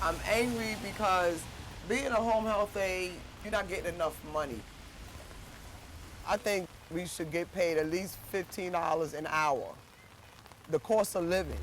I'm angry because being a home health aide, you're not getting enough money. I think we should get paid at least $15 an hour, the cost of living.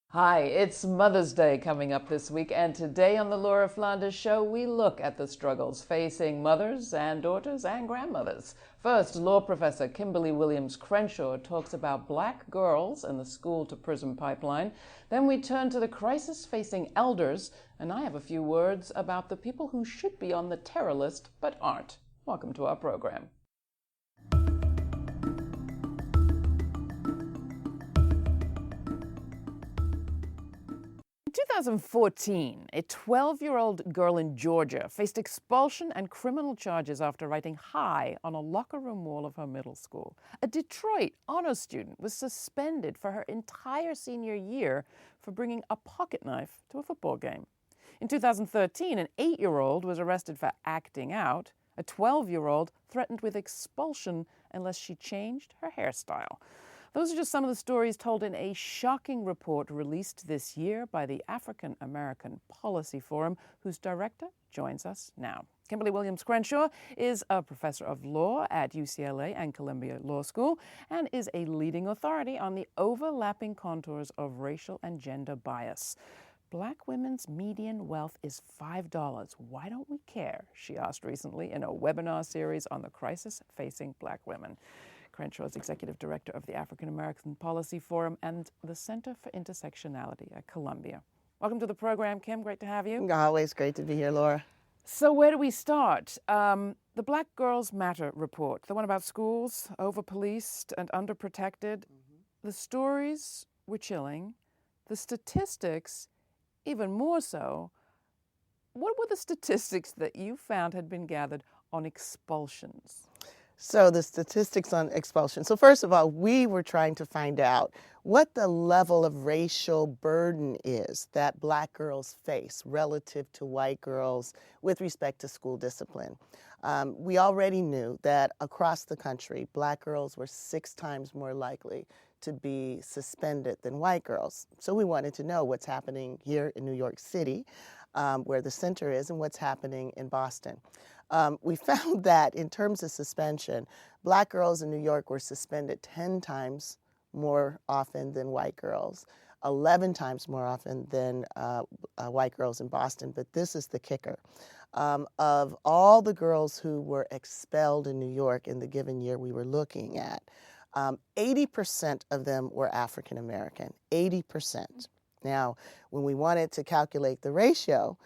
Hi, it's Mother's Day coming up this week, and today on the Laura Flanders Show, we look at the struggles facing mothers and daughters and grandmothers. First, law professor Kimberlé Williams Crenshaw talks about black girls and the school-to-prison pipeline. Then we turn to the crisis facing elders, and I have a few words about the people who should be on the terror list but aren't. Welcome to our program. In 2014, a 12-year-old girl in Georgia faced expulsion and criminal charges after writing "hi" on a locker room wall of her middle school. A Detroit honor student was suspended for her entire senior year for bringing a pocket knife to a football game. In 2013, an 8-year-old was arrested for acting out. A 12-year-old threatened with expulsion unless she changed her hairstyle. Those are just some of the stories told in a shocking report released this year by the African American Policy Forum, whose director joins us now. Kimberlé Williams Crenshaw is a professor of law at UCLA and Columbia Law School and is a leading authority on the overlapping contours of racial and gender bias. Black women's median wealth is $5. Why don't we care? She asked recently in a webinar series on the crisis facing black women. Crenshaw is executive director of the African American Policy Forum and the Center for Intersectionality at Columbia. Welcome to the program, Kim. Great to have you. Always great to be here, Laura. So where do we start? The Black Girls Matter report, the one about schools, over-policed and underprotected. The stories were chilling. The statistics, even more so. What were the statistics that you found had been gathered on expulsions? So the statistics on expulsion. So first of all, we were trying to find out what the level of racial burden is that black girls face relative to white girls with respect to school discipline. We already knew that across the country, black girls were 6 times more likely to be suspended than white girls. So we wanted to know what's happening here in New York City, where the center is, and what's happening in Boston. We found that in terms of suspension, black girls in New York were suspended 10 times more often than white girls, 11 times more often than white girls in Boston. But this is the kicker. Of all the girls who were expelled in New York in the given year we were looking at, 80% of them were African American, 80%. Now, when we wanted to calculate the ratio,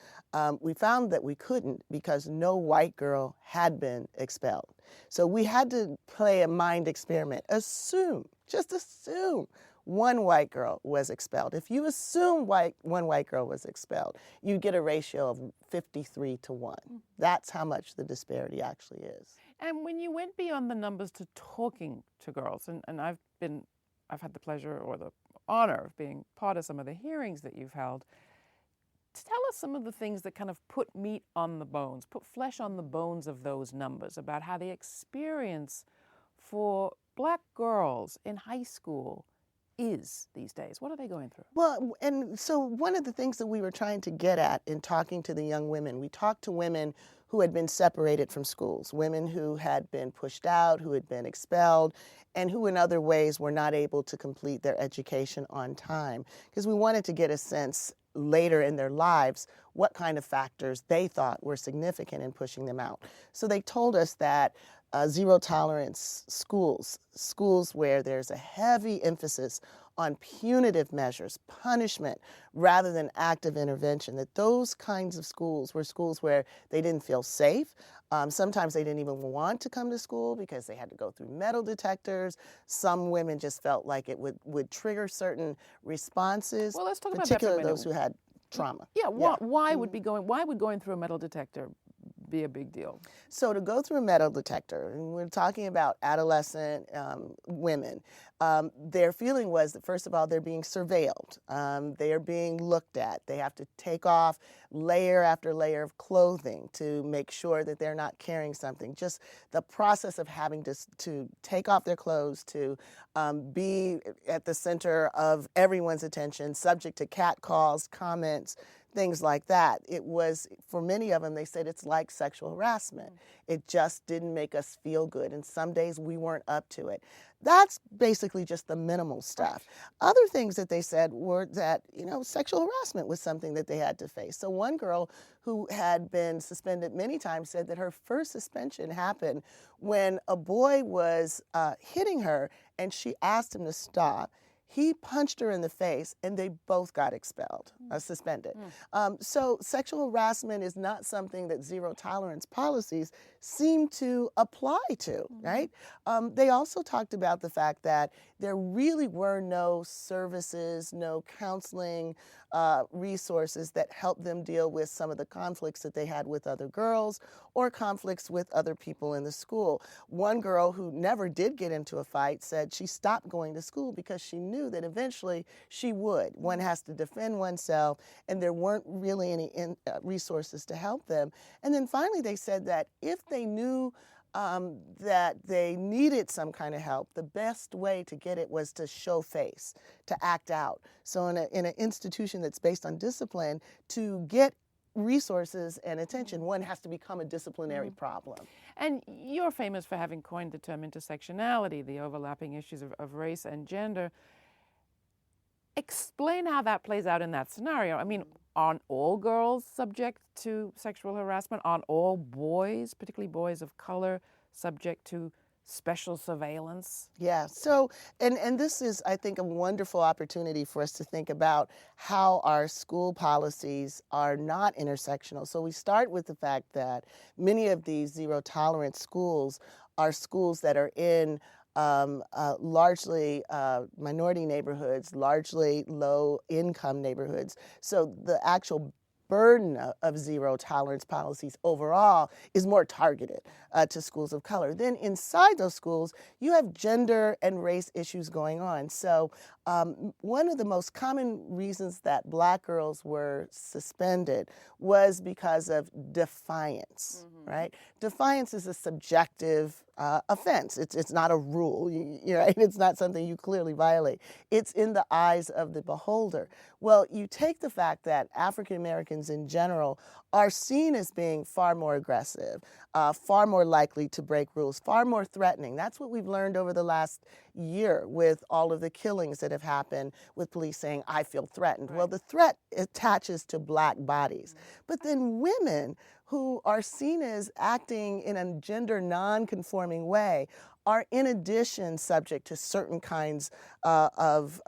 we found that we couldn't because no white girl had been expelled. So we had to play a mind experiment. Just assume one white girl was expelled. If you assume one white girl was expelled, you get a ratio of 53 to 1. That's how much the disparity actually is. And when you went beyond the numbers to talking to girls, and I've had the pleasure or the honor of being part of some of the hearings that you've held, tell us some of the things that kind of put meat on the bones, put flesh on the bones of those numbers about how the experience for black girls in high school is these days. What are they going through? Well, and so one of the things that we were trying to get at in talking to the young women, we talked to women who had been separated from schools, women who had been pushed out, who had been expelled, and who in other ways were not able to complete their education on time, because we wanted to get a sense later in their lives what kind of factors they thought were significant in pushing them out. So they told us that zero tolerance schools where there's a heavy emphasis on punitive measures, punishment, rather than active intervention, that those kinds of schools were schools where they didn't feel safe. Sometimes they didn't even want to come to school because they had to go through metal detectors. Some women just felt like it would trigger certain responses, Well, let's talk about that for a particularly minute. those who had trauma. Yeah, why would going through a metal detector be a big deal? So to go through a metal detector, and we're talking about adolescent women, their feeling was that, first of all, they're being surveilled. They are being looked at. They have to take off layer after layer of clothing to make sure that they're not carrying something. Just the process of having to take off their clothes, to be at the center of everyone's attention, subject to catcalls, comments, things like that. It was, for many of them, they said it's like sexual harassment. It just didn't make us feel good, and some days we weren't up to it. That's basically just the minimal stuff. Other things that they said were that, sexual harassment was something that they had to face. So one girl who had been suspended many times said that her first suspension happened when a boy was hitting her, and she asked him to stop. He punched her in the face, and they both got expelled, suspended. So sexual harassment is not something that zero tolerance policies seem to apply to, right? They also talked about the fact that there really were no services, no counseling resources that helped them deal with some of the conflicts that they had with other girls or conflicts with other people in the school. One girl who never did get into a fight said she stopped going to school because she knew that eventually she would. One has to defend oneself, and there weren't really any resources to help them. And then finally they said that if they knew that they needed some kind of help, the best way to get it was to show face, to act out. So in an institution that's based on discipline, to get resources and attention, one has to become a disciplinary problem. And you're famous for having coined the term intersectionality, the overlapping issues of race and gender. Explain how that plays out in that scenario. I mean, aren't all girls subject to sexual harassment? Aren't all boys, particularly boys of color, subject to special surveillance? Yeah, so, and this is, I think, a wonderful opportunity for us to think about how our school policies are not intersectional. So we start with the fact that many of these zero tolerance schools are schools that are in largely minority neighborhoods, largely low-income neighborhoods. So the actual burden of zero tolerance policies overall is more targeted to schools of color. Then inside those schools, you have gender and race issues going on. So one of the most common reasons that Black girls were suspended was because of defiance, right? Defiance is a subjective offense. It's not a rule, right? It's not something you clearly violate. It's in the eyes of the beholder. Well, you take the fact that African Americans in general are seen as being far more aggressive, far more likely to break rules, far more threatening. That's what we've learned over the last year with all of the killings that have happened with police saying, I feel threatened. Right. Well, the threat attaches to Black bodies. But then women who are seen as acting in a gender non-conforming way are in addition subject to certain kinds of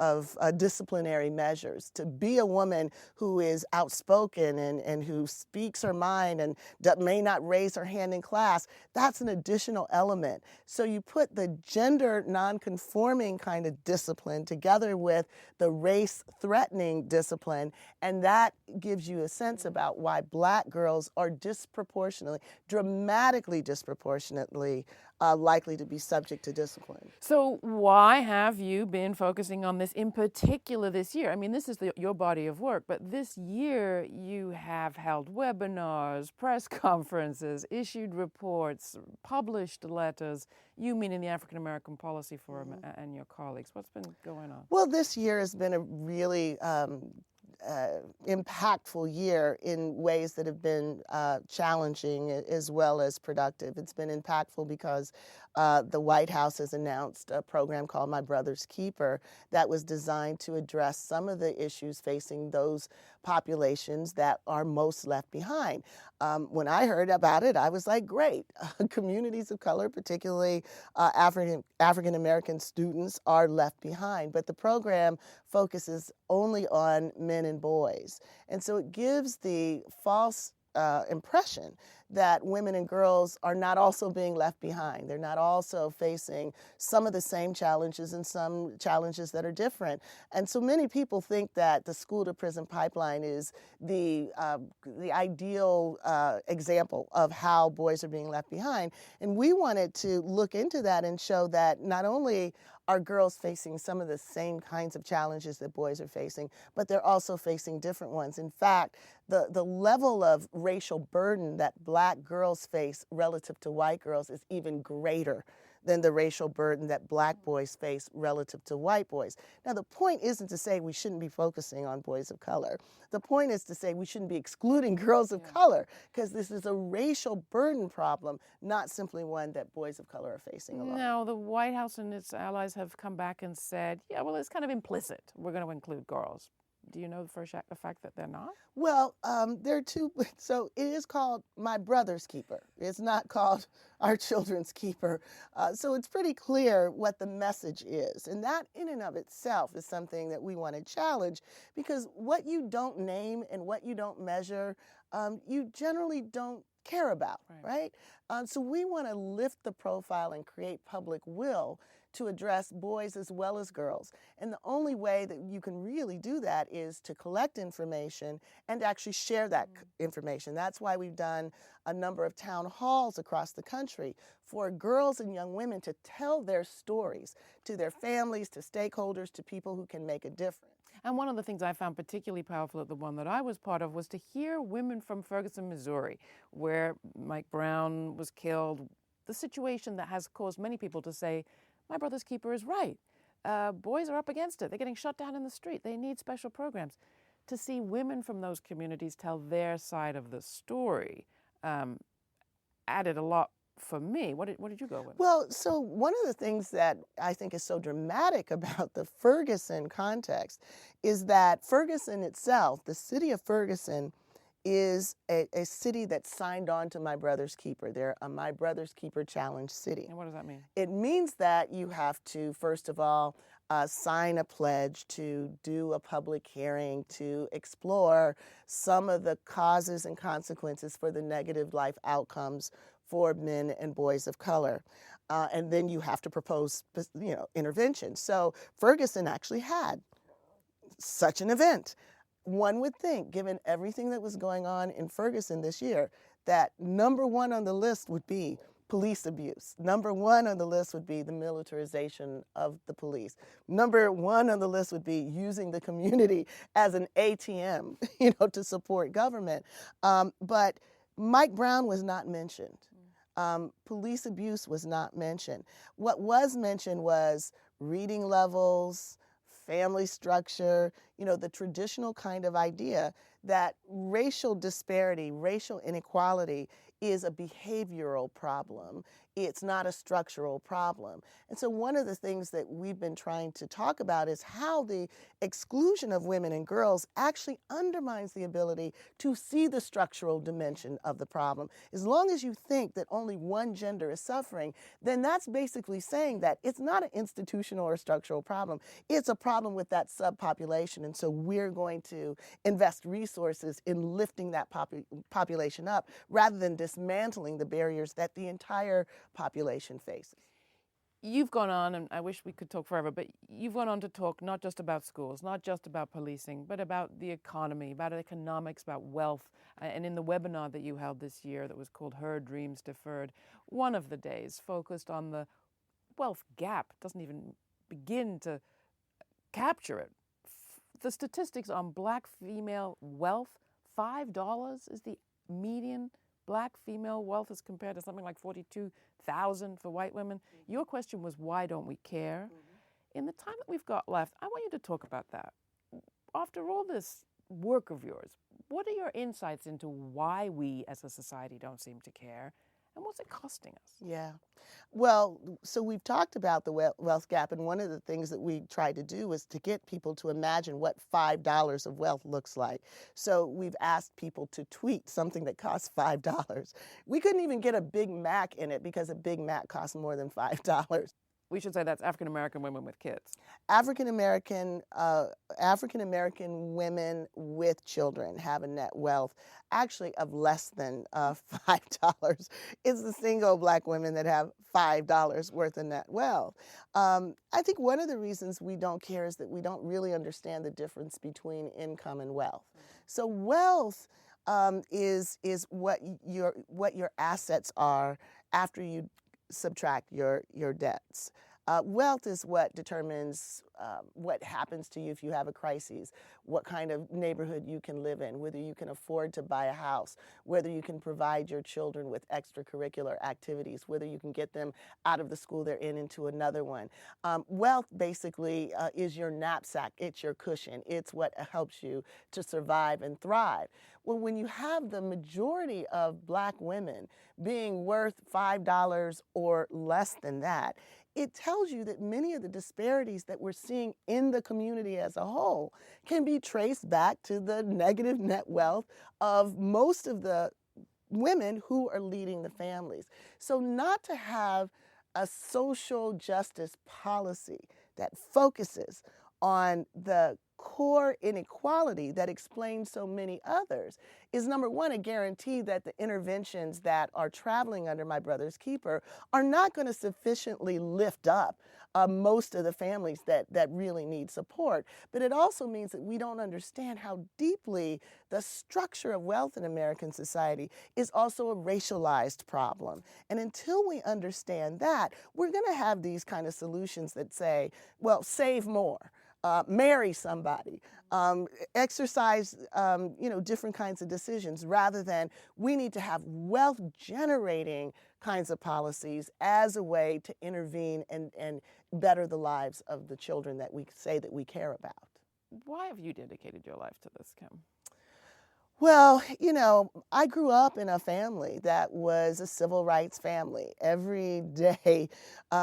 disciplinary measures. To be a woman who is outspoken and who speaks her mind and may not raise her hand in class, that's an additional element. So you put the gender non-conforming kind of discipline together with the race-threatening discipline, and that gives you a sense about why Black girls are dramatically disproportionately likely to be subject to discipline. So why have you been focusing on this in particular this year? I mean, this is your body of work, but this year you have held webinars, press conferences, issued reports, published letters, you meaning the African American Policy Forum and your colleagues. What's been going on? Well, this year has been a really impactful year in ways that have been challenging as well as productive. It's been impactful because the White House has announced a program called My Brother's Keeper that was designed to address some of the issues facing those populations that are most left behind. When I heard about it, I was like, great. Communities of color, particularly African American students, are left behind. But the program focuses only on men and boys. And so it gives the false impression that women and girls are not also being left behind. They're not also facing some of the same challenges and some challenges that are different. And so many people think that the school to prison pipeline is the ideal example of how boys are being left behind. And we wanted to look into that and show that not only are girls facing some of the same kinds of challenges that boys are facing, but they're also facing different ones. In fact, the level of racial burden that black girls face relative to white girls is even greater than the racial burden that black boys face relative to white boys. Now, the point isn't to say we shouldn't be focusing on boys of color. The point is to say we shouldn't be excluding girls of color, because this is a racial burden problem, not simply one that boys of color are facing alone. Now, the White House and its allies have come back and said, yeah, well, it's kind of implicit. We're going to include girls. Do you know for the fact that they're not? Well, there are two. So it is called My Brother's Keeper. It's not called Our Children's Keeper. So it's pretty clear what the message is. And that in and of itself is something that we want to challenge, because what you don't name and what you don't measure, you generally don't care about, right? So we want to lift the profile and create public will to address boys as well as girls. And the only way that you can really do that is to collect information and actually share that information. That's why we've done a number of town halls across the country for girls and young women to tell their stories to their families, to stakeholders, to people who can make a difference. And one of the things I found particularly powerful at the one that I was part of was to hear women from Ferguson, Missouri, where Mike Brown was killed, the situation that has caused many people to say, my brother's keeper is right. Boys are up against it. They're getting shut down in the street. They need special programs. To see women from those communities tell their side of the story added a lot for me. What did you go with? Well, so one of the things that I think is so dramatic about the Ferguson context is that Ferguson itself, the city of Ferguson, is a city that signed on to My Brother's Keeper. They're a My Brother's Keeper challenge city. And what does that mean? It means that you have to, first of all, sign a pledge to do a public hearing to explore some of the causes and consequences for the negative life outcomes for men and boys of color. And then you have to propose, intervention. So Ferguson actually had such an event. One would think, given everything that was going on in Ferguson this year, that number one on the list would be police abuse. Number one on the list would be the militarization of the police. Number one on the list would be using the community as an ATM, to support government. But Mike Brown was not mentioned. Police abuse was not mentioned. What was mentioned was reading levels, family structure, the traditional kind of idea that racial disparity, racial inequality is a behavioral problem. It's not a structural problem. And so one of the things that we've been trying to talk about is how the exclusion of women and girls actually undermines the ability to see the structural dimension of the problem. As long as you think that only one gender is suffering, then that's basically saying that it's not an institutional or structural problem. It's a problem with that subpopulation. And so we're going to invest resources in lifting that population up rather than dismantling the barriers that the entire population faces. You've gone on, and I wish we could talk forever, but you've gone on to talk not just about schools, not just about policing, but about the economy, about economics, about wealth. And in the webinar that you held this year that was called Her Dreams Deferred, one of the days focused on the wealth gap. It doesn't even begin to capture it. The statistics on black female wealth, $5 is the median black female wealth as compared to something like $42,000 for white women. Your question was, why don't we care? In the time that we've got left, I want you to talk about that. After all this work of yours, what are your insights into why we as a society don't seem to care? And what's it costing us? Yeah. Well, so we've talked about the wealth gap, and one of the things that we tried to do was to get people to imagine what $5 of wealth looks like. So we've asked people to tweet something that costs $5. We couldn't even get a Big Mac in it because a Big Mac costs more than $5. We should say that's African American women with kids. African American women with children have a net wealth actually of less than $5. It's the single black women that have $5 worth of net wealth. I think one of the reasons we don't care is that we don't really understand the difference between income and wealth. So wealth is what your assets are after you subtract your debts. Wealth is what determines what happens to you if you have a crisis, what kind of neighborhood you can live in, whether you can afford to buy a house, whether you can provide your children with extracurricular activities, whether you can get them out of the school they're in into another one. Wealth basically is your knapsack, it's your cushion, it's what helps you to survive and thrive. Well, when you have the majority of black women being worth $5 or less than that, it tells you that many of the disparities that we're seeing in the community as a whole can be traced back to the negative net wealth of most of the women who are leading the families. So not to have a social justice policy that focuses on the core inequality that explains so many others is, number one, a guarantee that the interventions that are traveling under my brother's keeper are not going to sufficiently lift up most of the families that really need support. But it also means that we don't understand how deeply the structure of wealth in American society is also a racialized problem. And until we understand that, we're going to have these kind of solutions that say, well, save more. Marry somebody, exercise, different kinds of decisions, rather than we need to have wealth-generating kinds of policies as a way to intervene and better the lives of the children that we say that we care about. Why have you dedicated your life to this, Kim? Well, I grew up in a family that was a civil rights family. Every day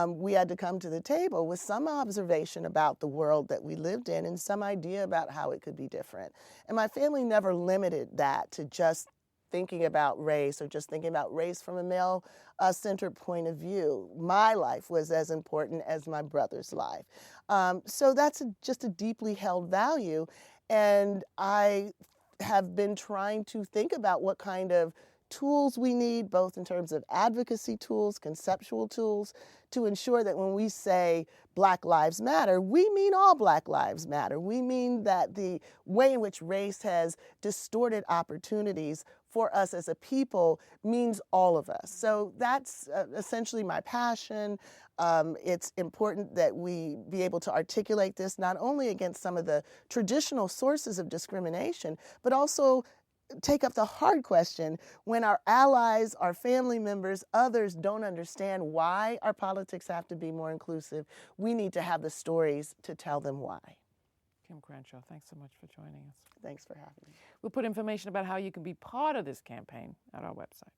we had to come to the table with some observation about the world that we lived in and some idea about how it could be different. And my family never limited that to just thinking about race or just thinking about race from a male-centered point of view. My life was as important as my brother's life. So that's just a deeply held value. And I have been trying to think about what kind of tools we need, both in terms of advocacy tools, conceptual tools, to ensure that when we say Black Lives Matter, we mean all Black Lives Matter. We mean that the way in which race has distorted opportunities for us as a people means all of us. So that's essentially my passion. It's important that we be able to articulate this not only against some of the traditional sources of discrimination, but also take up the hard question when our allies, our family members, others don't understand why our politics have to be more inclusive. We need to have the stories to tell them why. Kim Crenshaw, thanks so much for joining us. Thanks for having me. We'll put information about how you can be part of this campaign at our website.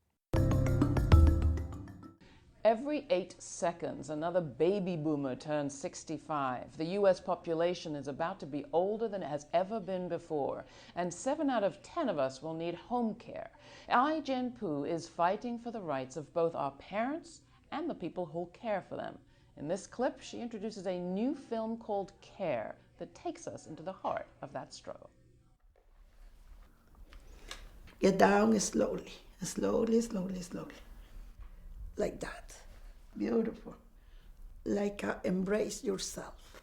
Every 8 seconds, another baby boomer turns 65. The U.S. population is about to be older than it has ever been before, and 7 out of 10 of us will need home care. Ai-jen Poo is fighting for the rights of both our parents and the people who care for them. In this clip, she introduces a new film called Care that takes us into the heart of that struggle. Get down slowly, slowly, slowly, slowly. Like that. Beautiful. Like embrace yourself.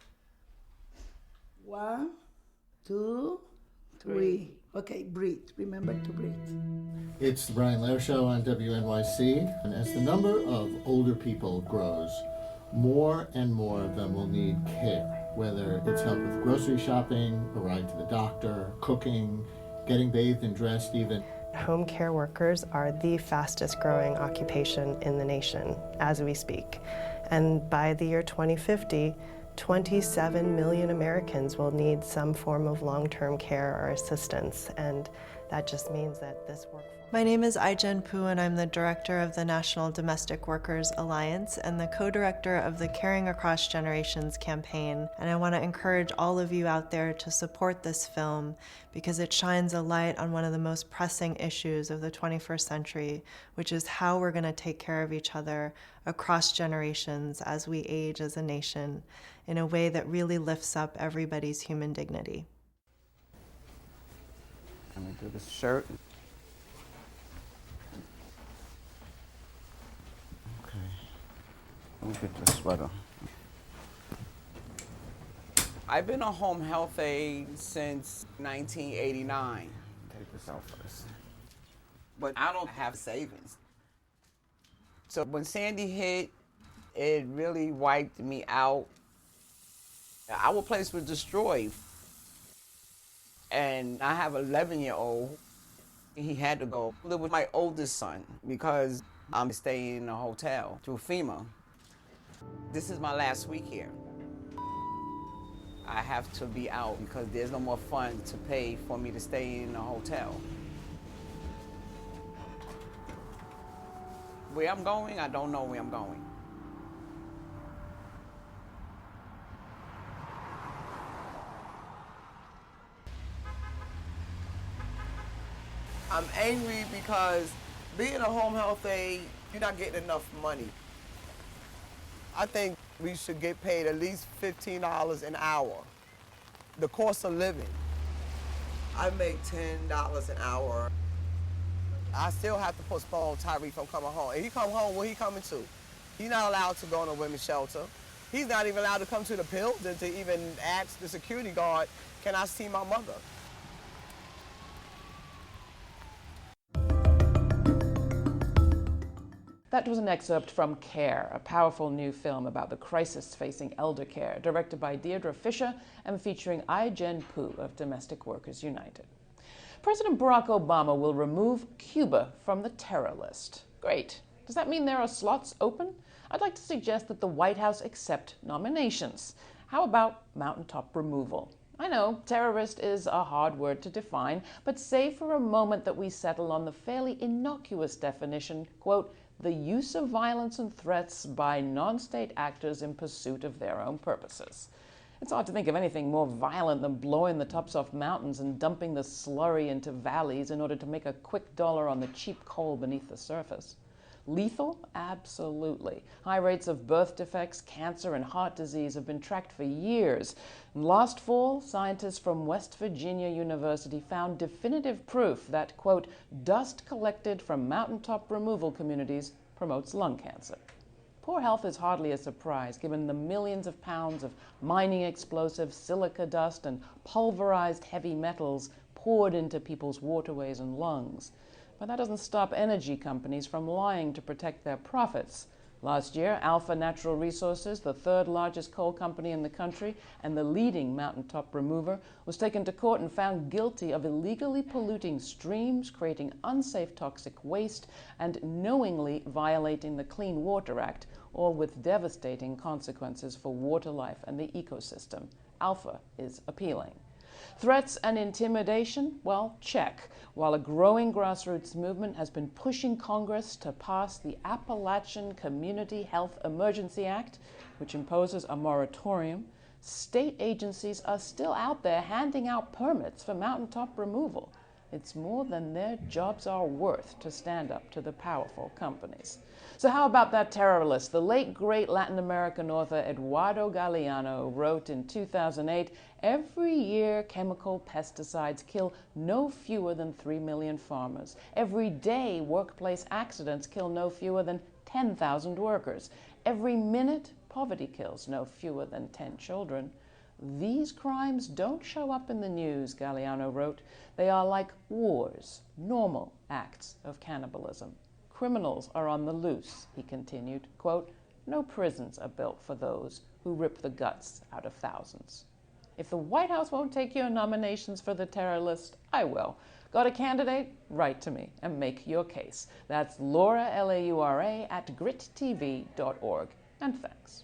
1, 2, 3. Okay, breathe. Remember to breathe. It's the Brian Lair Show on WNYC, and as the number of older people grows, more and more of them will need care, whether it's help with grocery shopping, a ride to the doctor, cooking, getting bathed and dressed even. Home care workers are the fastest growing occupation in the nation as we speak. And by the year 2050, 27 million Americans will need some form of long-term care or assistance. And That just means that this workforce. My name is Ai-jen Pu, and I'm the director of the National Domestic Workers Alliance and the co-director of the Caring Across Generations campaign. And I want to encourage all of you out there to support this film because it shines a light on one of the most pressing issues of the 21st century, which is how we're going to take care of each other across generations as we age as a nation in a way that really lifts up everybody's human dignity. Let me do this shirt. Okay. Let me get the sweater. I've been a home health aide since 1989. Take this out first. But I don't have savings. So when Sandy hit, it really wiped me out. Our place was destroyed. And I have an 11-year-old. He had to go live with my oldest son because I'm staying in a hotel through FEMA. This is my last week here. I have to be out because there's no more funds to pay for me to stay in a hotel. Where I'm going, I don't know where I'm going. I'm angry because being a home health aide, you're not getting enough money. I think we should get paid at least $15 an hour. The cost of living. I make $10 an hour. I still have to postpone Tyree from coming home. If he come home, where he coming to? He's not allowed to go in a women's shelter. He's not even allowed to come to the building to even ask the security guard, can I see my mother? That was an excerpt from Care, a powerful new film about the crisis facing elder care, directed by Deirdre Fisher and featuring Ai-jen Pu of Domestic Workers United. President Barack Obama will remove Cuba from the terror list. Great. Does that mean there are slots open? I'd like to suggest that the White House accept nominations. How about mountaintop removal? I know, terrorist is a hard word to define, but say for a moment that we settle on the fairly innocuous definition, quote, the use of violence and threats by non-state actors in pursuit of their own purposes. It's hard to think of anything more violent than blowing the tops off mountains and dumping the slurry into valleys in order to make a quick dollar on the cheap coal beneath the surface. Lethal? Absolutely. High rates of birth defects, cancer, and heart disease have been tracked for years. And last fall, scientists from West Virginia University found definitive proof that, quote, dust collected from mountaintop removal communities promotes lung cancer. Poor health is hardly a surprise, given the millions of pounds of mining explosives, silica dust, and pulverized heavy metals poured into people's waterways and lungs. But that doesn't stop energy companies from lying to protect their profits. Last year, Alpha Natural Resources, the third largest coal company in the country and the leading mountaintop remover, was taken to court and found guilty of illegally polluting streams, creating unsafe toxic waste, and knowingly violating the Clean Water Act, all with devastating consequences for water life and the ecosystem. Alpha is appealing. Threats and intimidation? Well, check. While a growing grassroots movement has been pushing Congress to pass the Appalachian Community Health Emergency Act, which imposes a moratorium, state agencies are still out there handing out permits for mountaintop removal. It's more than their jobs are worth to stand up to the powerful companies. So how about that terror list? The late, great Latin American author Eduardo Galeano wrote in 2008, every year chemical pesticides kill no fewer than 3 million farmers. Every day workplace accidents kill no fewer than 10,000 workers. Every minute poverty kills no fewer than 10 children. These crimes don't show up in the news, Galeano wrote. They are like wars, normal acts of cannibalism. Criminals are on the loose, he continued. Quote, no prisons are built for those who rip the guts out of thousands. If the White House won't take your nominations for the terror list, I will. Got a candidate? Write to me and make your case. That's Laura, Laura, @grittv.org. And thanks.